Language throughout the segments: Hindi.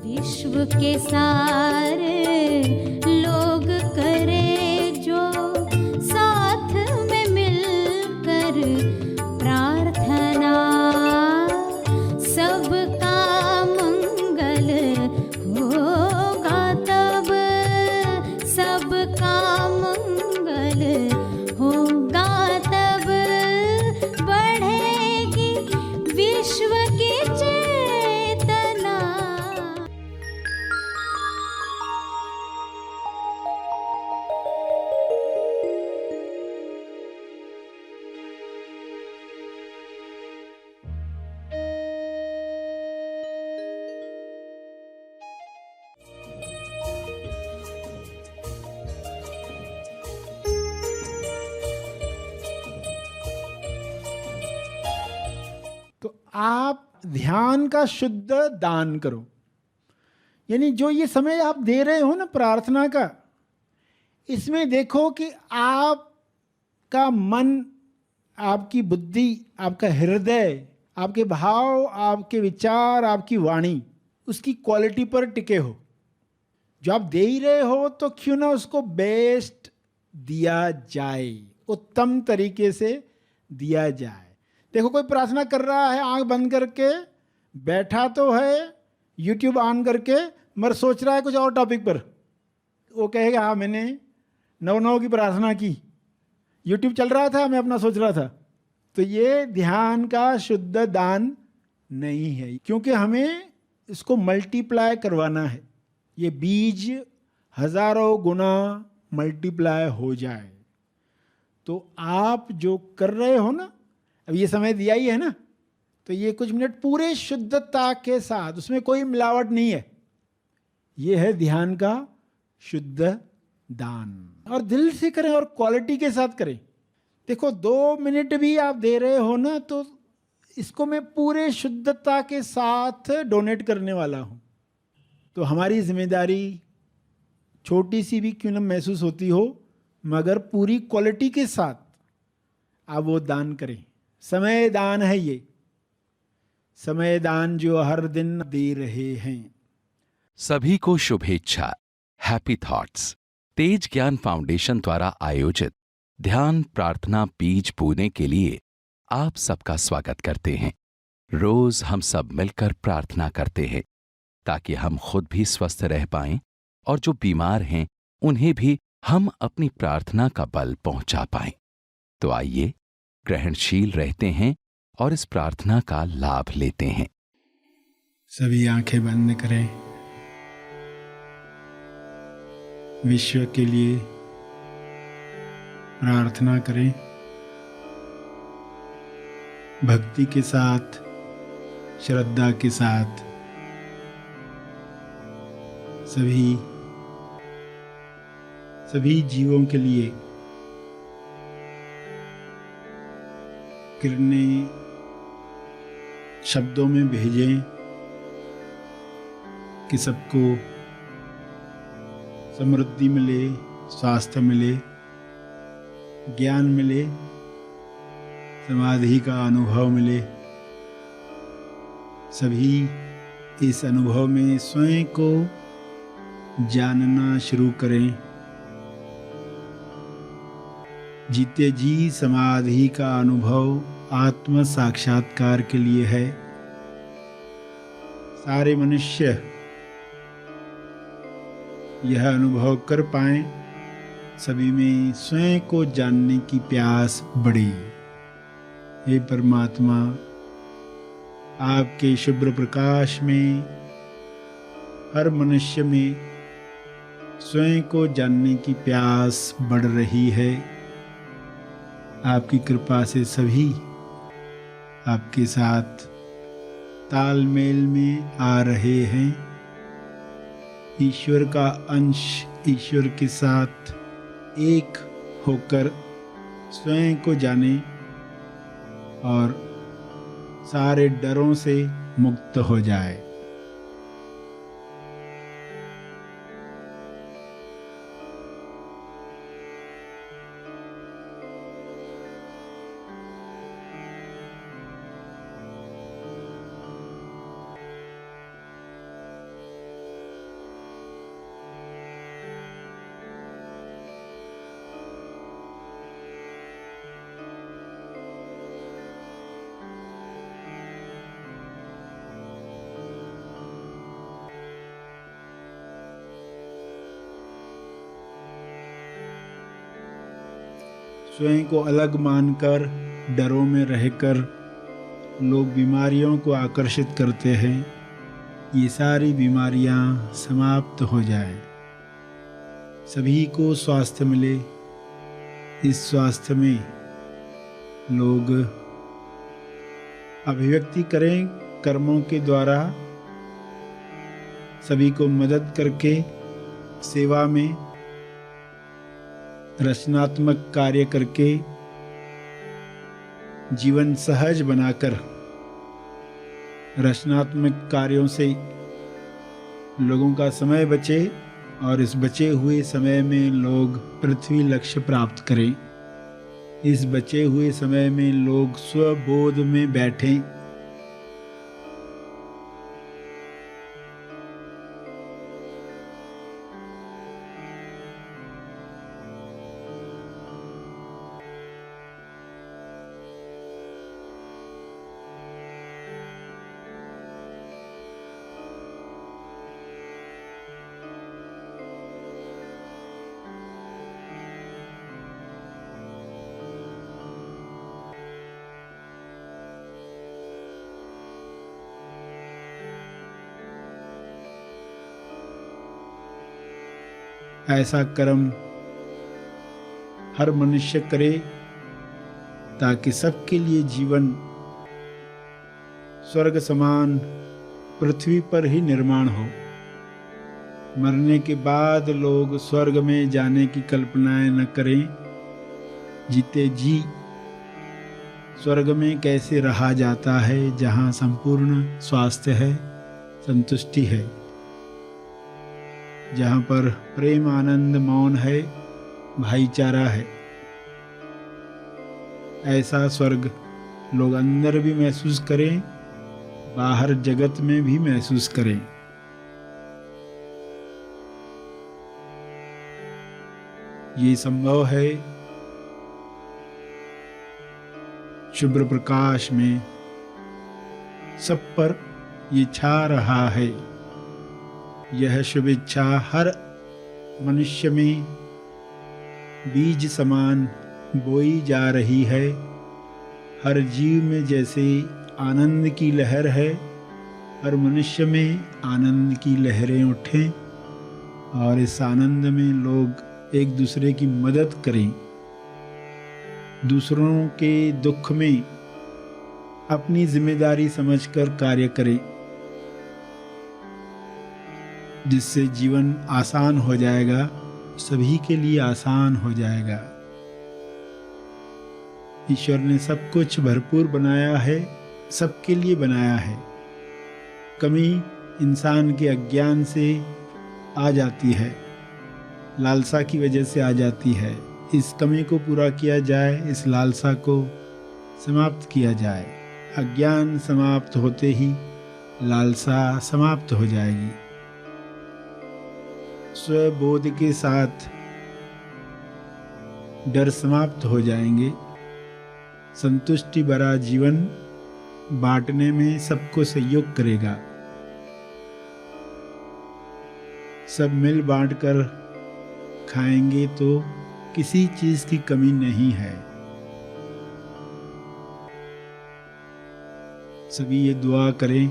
विश्व के सारे लोग करे जो साथ में मिलकर प्रार्थना, सबका मंगल होगा तब, सबका मंगल होगा तब, बढ़ेगी विश्व की चेतना। तो आप ध्यान का शुद्ध दान करो, यानी जो ये समय आप दे रहे हो ना प्रार्थना का, इसमें देखो कि आपका मन, आपकी बुद्धि, आपका हृदय, आपके भाव, आपके विचार, आपकी वाणी, उसकी क्वालिटी पर टिके हो। जो आप दे ही रहे हो तो क्यों ना उसको बेस्ट दिया जाए, उत्तम तरीके से दिया जाए। देखो कोई प्रार्थना कर रहा है आंख बंद करके, बैठा तो है यूट्यूब ऑन करके, मगर सोच रहा है कुछ और टॉपिक पर। वो कहेगा हाँ मैंने 9-9 की प्रार्थना की, यूट्यूब चल रहा था, मैं अपना सोच रहा था। तो ये ध्यान का शुद्ध दान नहीं है, क्योंकि हमें इसको मल्टीप्लाई करवाना है, ये बीज हजारों गुना मल्टीप्लाई हो जाए। तो आप जो कर रहे हो ना, अब ये समय दिया ही है ना, तो ये कुछ मिनट पूरे शुद्धता के साथ, उसमें कोई मिलावट नहीं है, ये है ध्यान का शुद्ध दान। और दिल से करें और क्वालिटी के साथ करें। देखो 2 मिनट भी आप दे रहे हो ना, तो इसको मैं पूरे शुद्धता के साथ डोनेट करने वाला हूं। तो हमारी जिम्मेदारी छोटी सी भी क्यों न महसूस होती हो, मगर पूरी क्वालिटी के साथ आप वो दान करें। समय दान है ये, समय दान जो हर दिन दे रहे हैं। सभी को शुभेच्छा। हैप्पी थॉट्स तेज ज्ञान फाउंडेशन द्वारा आयोजित ध्यान प्रार्थना बीज बोने के लिए आप सबका स्वागत करते हैं। रोज हम सब मिलकर प्रार्थना करते हैं ताकि हम खुद भी स्वस्थ रह पाएं और जो बीमार हैं उन्हें भी हम अपनी प्रार्थना का बल पहुंचा पाएं। तो आइए ग्रहणशील रहते हैं और इस प्रार्थना का लाभ लेते हैं। सभी आंखें बंद करें। विश्व के लिए प्रार्थना करें, भक्ति के साथ, श्रद्धा के साथ। सभी जीवों के लिए किरणें शब्दों में भेजें कि सबको समृद्धि मिले, स्वास्थ्य मिले, ज्ञान मिले, समाधि का अनुभव मिले। सभी इस अनुभव में स्वयं को जानना शुरू करें। जीते जी समाधि का अनुभव आत्म साक्षात्कार के लिए है। सारे मनुष्य यह अनुभव कर पाएं, सभी में स्वयं को जानने की प्यास बढ़े। हे परमात्मा, आपके शुभ्र प्रकाश में हर मनुष्य में स्वयं को जानने की प्यास बढ़ रही है। आपकी कृपा से सभी आपके साथ तालमेल में आ रहे हैं। ईश्वर का अंश ईश्वर के साथ एक होकर स्वयं को जाने और सारे डरों से मुक्त हो जाए। स्वयं को अलग मानकर डरों में रहकर लोग बीमारियों को आकर्षित करते हैं, ये सारी बीमारियां समाप्त हो जाए, सभी को स्वास्थ्य मिले। इस स्वास्थ्य में लोग अभिव्यक्ति करें कर्मों के द्वारा, सभी को मदद करके सेवा में रचनात्मक कार्य करके जीवन सहज बनाकर रचनात्मक कार्यों से लोगों का समय बचे और इस बचे हुए समय में लोग पृथ्वी लक्ष्य प्राप्त करें। इस बचे हुए समय में लोग स्वबोध में बैठें, ऐसा कर्म हर मनुष्य करे ताकि सबके लिए जीवन स्वर्ग समान पृथ्वी पर ही निर्माण हो। मरने के बाद लोग स्वर्ग में जाने की कल्पनाएं न करें। जीते जी स्वर्ग में कैसे रहा जाता है, जहाँ संपूर्ण स्वास्थ्य है, संतुष्टि है, जहाँ पर प्रेम आनंद मौन है, भाईचारा है। ऐसा स्वर्ग लोग अंदर भी महसूस करें, बाहर जगत में भी महसूस करें। ये संभव है शुभ्र प्रकाश में, सब पर ये छा रहा है। यह शुभ इच्छा हर मनुष्य में बीज समान बोई जा रही है। हर जीव में जैसे आनंद की लहर है, हर मनुष्य में आनंद की लहरें उठें और इस आनंद में लोग एक दूसरे की मदद करें, दूसरों के दुख में अपनी जिम्मेदारी समझकर कार्य करें, जिससे जीवन आसान हो जाएगा, सभी के लिए आसान हो जाएगा। ईश्वर ने सब कुछ भरपूर बनाया है, सबके लिए बनाया है। कमी इंसान के अज्ञान से आ जाती है, लालसा की वजह से आ जाती है। इस कमी को पूरा किया जाए, इस लालसा को समाप्त किया जाए। अज्ञान समाप्त होते ही लालसा समाप्त हो जाएगी। स्वबोध के साथ डर समाप्त हो जाएंगे। संतुष्टि भरा जीवन बांटने में सबको सहयोग करेगा। सब मिल बांट कर खाएंगे तो किसी चीज की कमी नहीं है। सभी ये दुआ करें,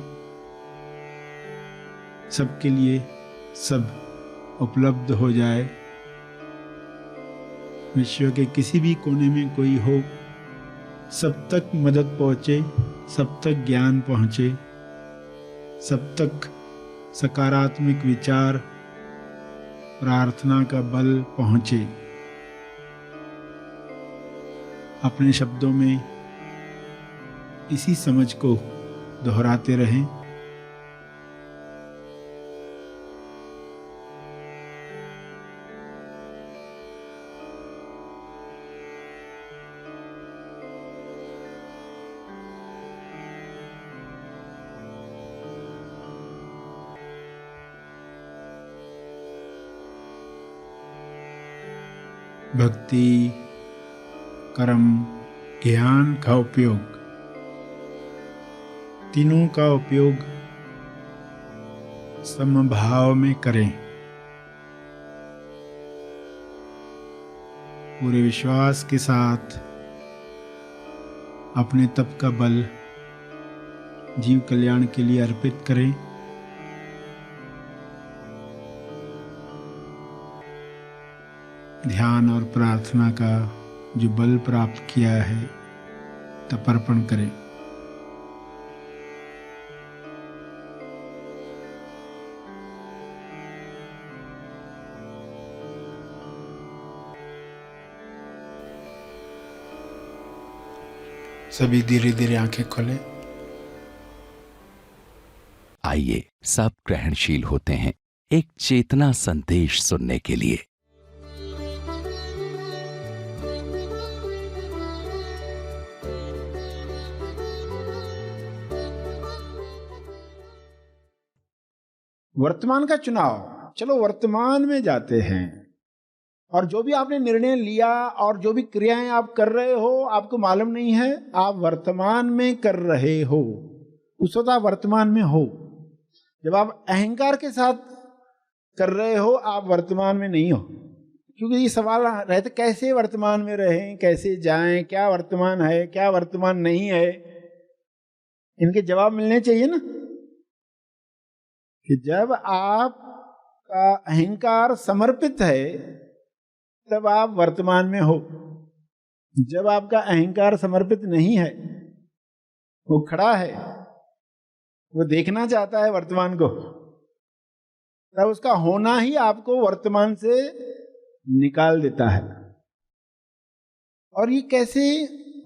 सबके लिए सब उपलब्ध हो जाए। विश्व के किसी भी कोने में कोई हो, सब तक मदद पहुँचे, सब तक ज्ञान पहुँचे, सब तक सकारात्मक विचार, प्रार्थना का बल पहुँचे। अपने शब्दों में इसी समझ को दोहराते रहें। भक्ति, कर्म, ज्ञान का उपयोग, तीनों का उपयोग समभाव में करें। पूरे विश्वास के साथ अपने तप का बल जीव कल्याण के लिए अर्पित करें। ध्यान और प्रार्थना का जो बल प्राप्त किया है तप अर्पण करें। सभी धीरे धीरे आंखें खोलें। आइए सब ग्रहणशील होते हैं एक चेतना संदेश सुनने के लिए। वर्तमान का चुनाव, चलो वर्तमान में जाते हैं और जो भी आपने निर्णय लिया और जो भी क्रियाएं आप कर रहे हो आपको मालूम नहीं है, आप वर्तमान में कर रहे हो। उस वक्त आप वर्तमान में हो। जब आप अहंकार के साथ कर रहे हो आप वर्तमान में नहीं हो। क्योंकि ये सवाल रहते कैसे वर्तमान में रहें, कैसे जाएं, क्या वर्तमान है क्या वर्तमान नहीं है, इनके जवाब मिलने चाहिए ना। कि जब आपका अहंकार समर्पित है तब आप वर्तमान में हो। जब आपका अहंकार समर्पित नहीं है, वो खड़ा है, वो देखना चाहता है वर्तमान को, तब उसका होना ही आपको वर्तमान से निकाल देता है। और ये कैसे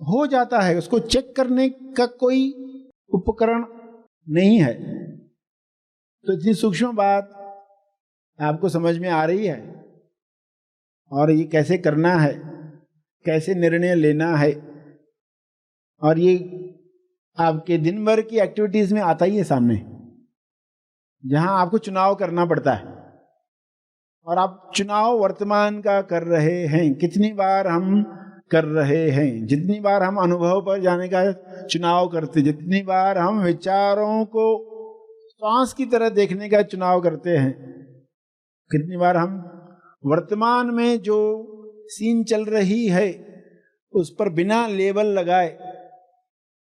हो जाता है उसको चेक करने का कोई उपकरण नहीं है। तो इतनी सूक्ष्म बात आपको समझ में आ रही है और ये कैसे करना है, कैसे निर्णय लेना है, और ये आपके दिन भर की एक्टिविटीज में आता ही है सामने, जहां आपको चुनाव करना पड़ता है। और आप चुनाव वर्तमान का कर रहे हैं। कितनी बार हम कर रहे हैं, जितनी बार हम अनुभव पर जाने का चुनाव करते, जितनी बार हम विचारों को श्वास की तरह देखने का चुनाव करते हैं, कितनी बार हम वर्तमान में जो सीन चल रही है उस पर बिना लेबल लगाए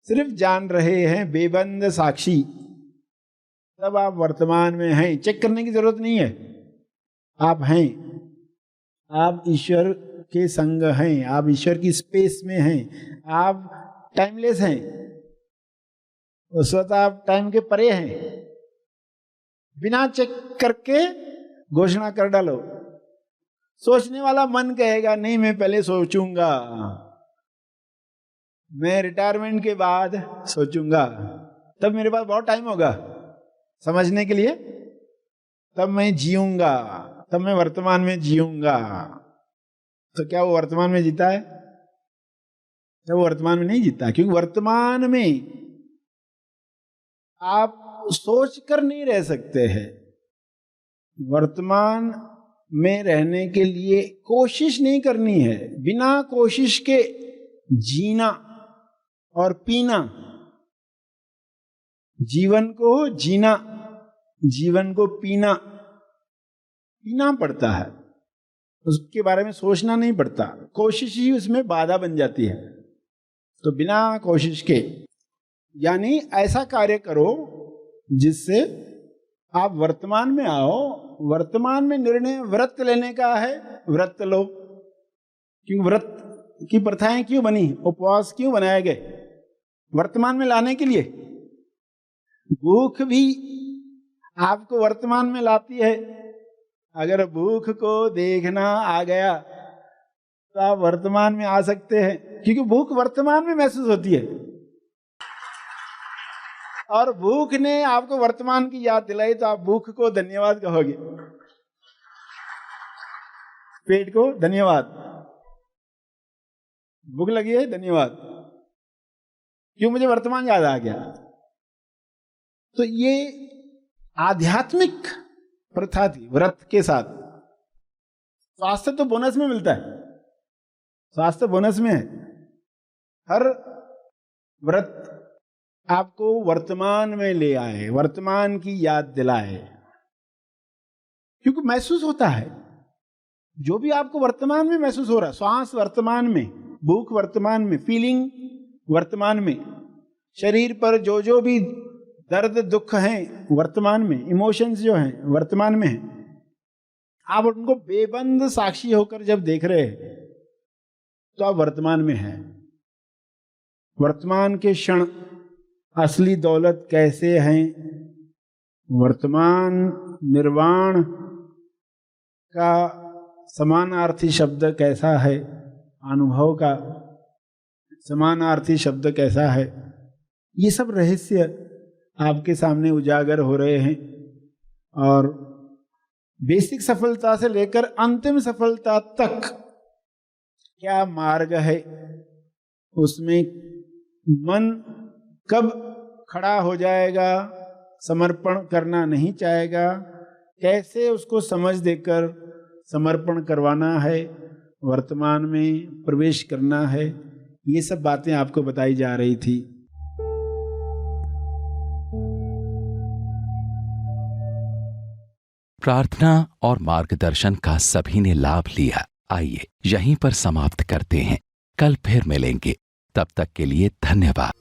सिर्फ जान रहे हैं, बेबंद साक्षी। तब आप वर्तमान में हैं। चेक करने की जरूरत नहीं है, आप हैं। आप ईश्वर के संग हैं, आप ईश्वर की स्पेस में हैं, आप टाइमलेस हैं। उस वक्त आप टाइम के परे हैं। बिना चेक करके घोषणा कर डालो। सोचने वाला मन कहेगा नहीं मैं पहले सोचूंगा, मैं रिटायरमेंट के बाद सोचूंगा, तब मेरे पास बहुत टाइम होगा समझने के लिए, तब मैं जीऊंगा, तब मैं वर्तमान में जीऊंगा। तो क्या वो वर्तमान में जीता है? क्या वो वर्तमान में नहीं जीता? क्योंकि वर्तमान में आप सोच कर नहीं रह सकते हैं। वर्तमान में रहने के लिए कोशिश नहीं करनी है। बिना कोशिश के जीना और पीना, जीवन को जीना, जीवन को पीना पड़ता है। उसके बारे में सोचना नहीं पड़ता। कोशिश ही उसमें बाधा बन जाती है। तो बिना कोशिश के, यानी ऐसा कार्य करो जिससे आप वर्तमान में आओ। वर्तमान में निर्णय व्रत लेने का है, व्रत लो। क्यों व्रत की प्रथाएं क्यों बनी, उपवास क्यों बनाए गए? वर्तमान में लाने के लिए। भूख भी आपको वर्तमान में लाती है। अगर भूख को देखना आ गया तो आप वर्तमान में आ सकते हैं, क्योंकि भूख वर्तमान में महसूस होती है। और भूख ने आपको वर्तमान की याद दिलाई तो आप भूख को धन्यवाद कहोगे, पेट को धन्यवाद। भूख लगी है, धन्यवाद, क्यों मुझे वर्तमान याद आ गया। तो ये आध्यात्मिक प्रथा थी व्रत के साथ। स्वास्थ्य तो बोनस में मिलता है, स्वास्थ्य बोनस में है। हर व्रत आपको वर्तमान में ले आए, वर्तमान की याद दिलाए, क्योंकि महसूस होता है जो भी आपको वर्तमान में महसूस हो रहा, श्वास वर्तमान में, भूख वर्तमान में, फीलिंग वर्तमान में, शरीर पर जो भी दर्द दुख हैं वर्तमान में, इमोशंस जो हैं वर्तमान में हैं, आप उनको बेबंद साक्षी होकर जब देख रहे हैं तो आप वर्तमान में हैं। वर्तमान के क्षण असली दौलत कैसे हैं, वर्तमान निर्वाण का समानार्थी शब्द कैसा है, अनुभव का समानार्थी शब्द कैसा है, ये सब रहस्य आपके सामने उजागर हो रहे हैं। और बेसिक सफलता से लेकर अंतिम सफलता तक क्या मार्ग है, उसमें मन कब खड़ा हो जाएगा, समर्पण करना नहीं चाहेगा, कैसे उसको समझ देकर समर्पण करवाना है, वर्तमान में प्रवेश करना है, ये सब बातें आपको बताई जा रही थी। प्रार्थना और मार्गदर्शन का सभी ने लाभ लिया। आइए यहीं पर समाप्त करते हैं, कल फिर मिलेंगे, तब तक के लिए धन्यवाद।